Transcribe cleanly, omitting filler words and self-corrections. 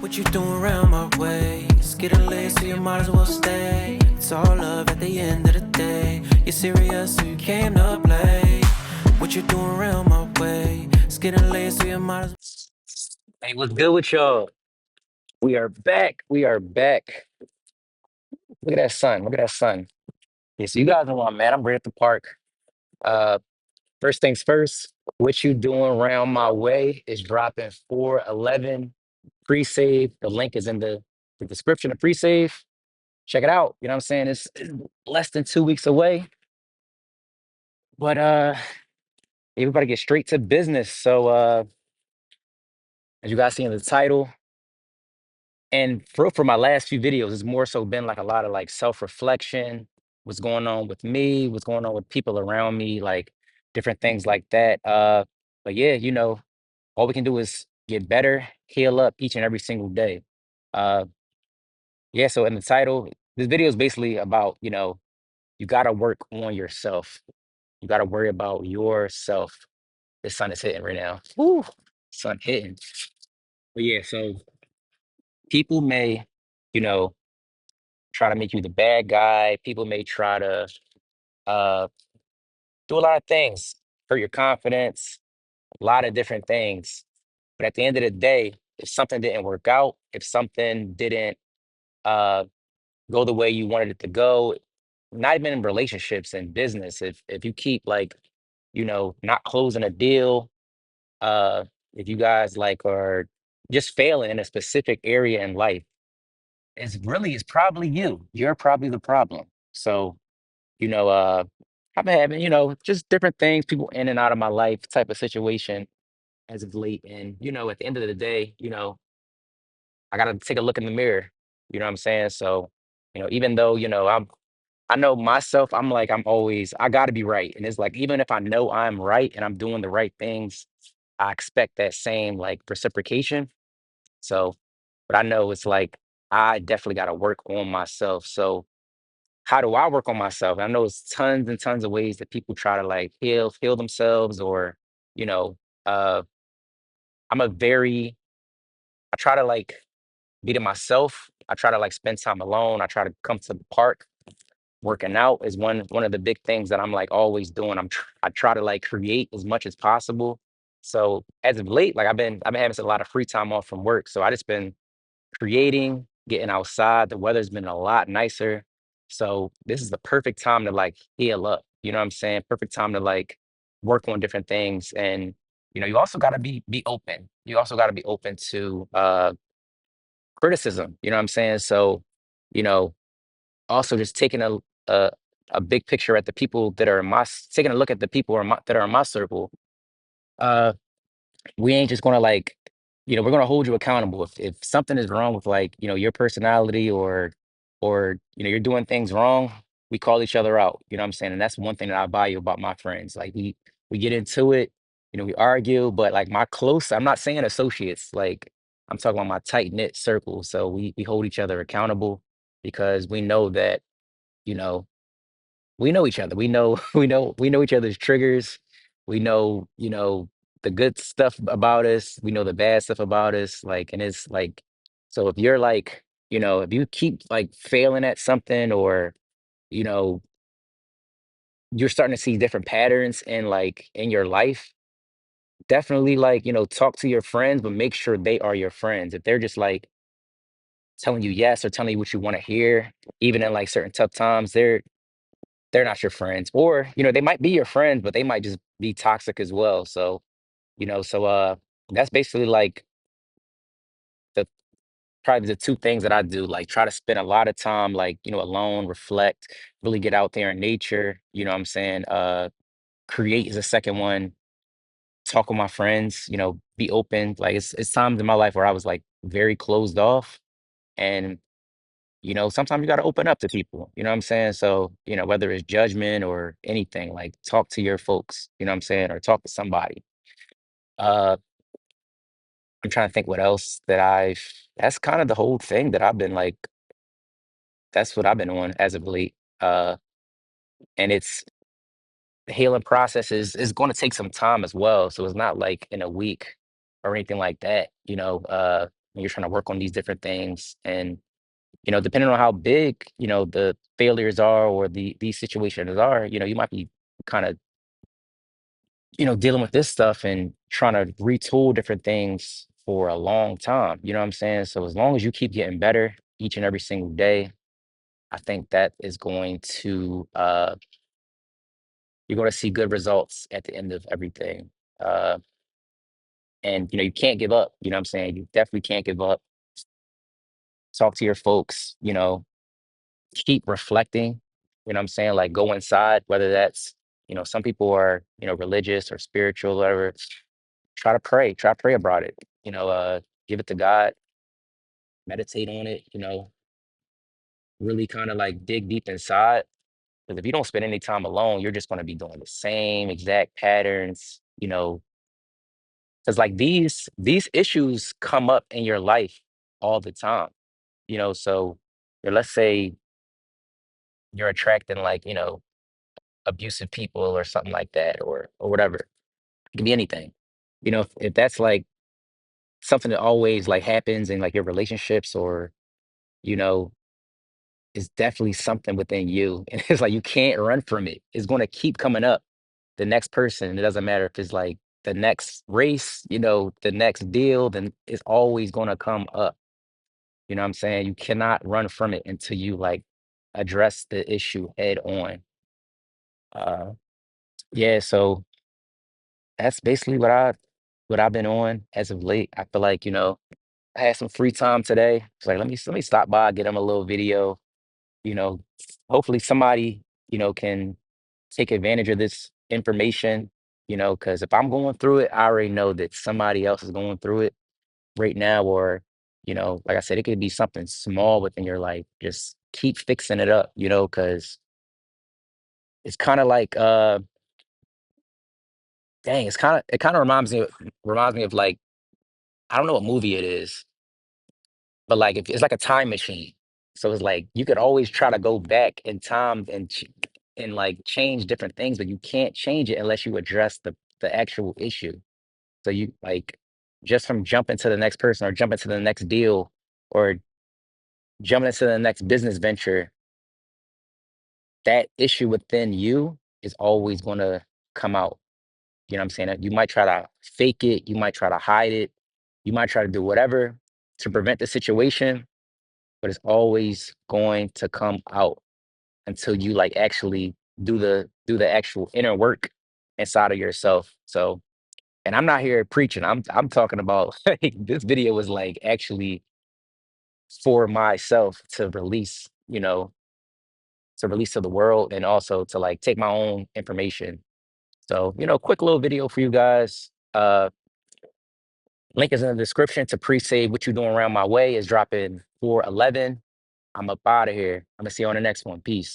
What you doing around my way? It's getting late, so you might as well stay. It's all love at the end of the day. You're serious, so you came to play. What you doing around my way? It's getting late, so you might as Hey, what's good with y'all? We are back. We are back. Look at that sun. Look at that sun. Yeah, so you guys know I'm at. I'm right at the park. Uh, First things first, what you doing around my way is dropping 4/11 pre-save. The link is in the description of pre-save. Check it out. You know what I'm saying? It's less than 2 weeks away. But everybody get straight to business. So as you guys see in the title, and for my last few videos, it's more so been like a lot of like self-reflection, what's going on with me, what's going on with people around me, like different things like that. But yeah, all we can do is get better, heal up each and every single day. Uh, yeah, so in the title, this video is basically about, you gotta work on yourself. You gotta worry about yourself. The sun is hitting right now. Woo, sun hitting. But yeah, so people may, you know, try to make you the bad guy. People may try to uh, do a lot of things, hurt your confidence, a lot of different things. But at the end of the day, if something didn't work out, if something didn't uh, go the way you wanted it to go, not even in relationships and business, if you keep like, not closing a deal, uh, if you guys like are just failing in a specific area in life, it's probably you. You're probably the problem. So you know, uh, I've been having, just different things, people in and out of my life type of situation as of late. And, at the end of the day, I gotta take a look in the mirror. You know what I'm saying? So, even though, I know myself, I gotta be right. And it's like, even if I know I'm right and I'm doing the right things, I expect that same like reciprocation. So, but I know it's like, I definitely gotta work on myself. So, how do I work on myself? I know it's tons and tons of ways that people try to like heal themselves or, you know, uh I'm a very I try to like be to myself. I try to like spend time alone. I try to come to the park. Working out is one of the big things that I'm like always doing. I try to like create as much as possible. So as of late, like I've been having a lot of free time off from work. So I just been creating, getting outside. The weather's been a lot nicer. So this is the perfect time to like heal up. You know what I'm saying? Perfect time to like work on different things. And you also gotta be open. You also gotta be open to criticism. You know what I'm saying? So, you know, also just taking a a big picture at the people that are in taking a look at the people that are in my circle. Uh we ain't just gonna like, we're gonna hold you accountable. If something is wrong with like, your personality or you're doing things wrong, we call each other out. You know what I'm saying? And that's one thing that I value about my friends. Like we get into it, we argue, but like I'm not saying associates, like I'm talking about my tight knit circle. So we hold each other accountable because we know that, you know, we know each other. We know we know each other's triggers. We know, the good stuff about us. We know the bad stuff about us. Like, and it's like, so if you're like, if you keep like failing at something or, you know, you're starting to see different patterns in your life, definitely like, talk to your friends, but make sure they are your friends. If they're just like telling you yes or telling you what you want to hear, even in like certain tough times, they're not your friends. Or, they might be your friends, but they might just be toxic as well. So, that's basically like the probably the two things that I do. Like try to spend a lot of time like, alone, reflect, really get out there in nature. You know what I'm saying? Create is a second one. Talk with my friends, be open. Like it's times in my life where I was like very closed off. And sometimes you got to open up to people, you know what I'm saying? So, whether it's judgment or anything, like talk to your folks, you know what I'm saying? Or talk to somebody. Uh, I'm trying to think what else that's kind of the whole thing that I've been like, that's what I've been on as of late. Uh, and the healing process is going to take some time as well. So it's not like in a week or anything like that, when you're trying to work on these different things. And, depending on how big, the failures are or these situations are, you might be kind of, dealing with this stuff and trying to retool different things for a long time. You know what I'm saying? So as long as you keep getting better each and every single day, I think that is going to you're going to see good results at the end of everything. Uh, and you can't give up. You know what I'm saying? You definitely can't give up. Talk to your folks. Keep reflecting. You know what I'm saying? Like go inside, whether that's some people are religious or spiritual, whatever. Try to pray. Try to pray about it. Give it to God. Meditate on it. Really kind of like dig deep inside. Because if you don't spend any time alone, you're just going to be doing the same exact patterns. Because like these issues come up in your life all the time. So let's say you're attracting like abusive people or something like that, or whatever. It could be anything. If that's like something that always like happens in like your relationships, or you know it's definitely something within you, and it's like you can't run from it. It's going to keep coming up. The next person, it doesn't matter if it's like the next race, the next deal, then it's always going to come up. You know what I'm saying? You cannot run from it until you like address the issue head on. Uh, yeah, so that's basically what I've been on as of late. I feel like, I had some free time today. It's like let me stop by, get them a little video, you know, hopefully somebody, can take advantage of this information, because if I'm going through it, I already know that somebody else is going through it right now, or, like I said, it could be something small within your life. Just keep fixing it up, because it's kind of like dang, it kind of reminds me of like, I don't know what movie it is, but like if it's like a time machine. So it's like you could always try to go back in time and like change different things, but you can't change it unless you address the actual issue. So you like just from jumping to the next person or jumping to the next deal or jumping into the next business venture, that issue within you is always going to come out. You know what I'm saying? You might try to fake it, you might try to hide it, you might try to do whatever to prevent the situation, but it's always going to come out until you like actually do the actual inner work inside of yourself. So, and I'm not here preaching. I'm talking about like, this video was like actually for myself to release, to release to the world, and also to like take my own information. So, quick little video for you guys. Link is in the description to pre-save What You Doing Around My Way is dropping 4/11. I'm up out of here. I'm gonna see you on the next one. Peace.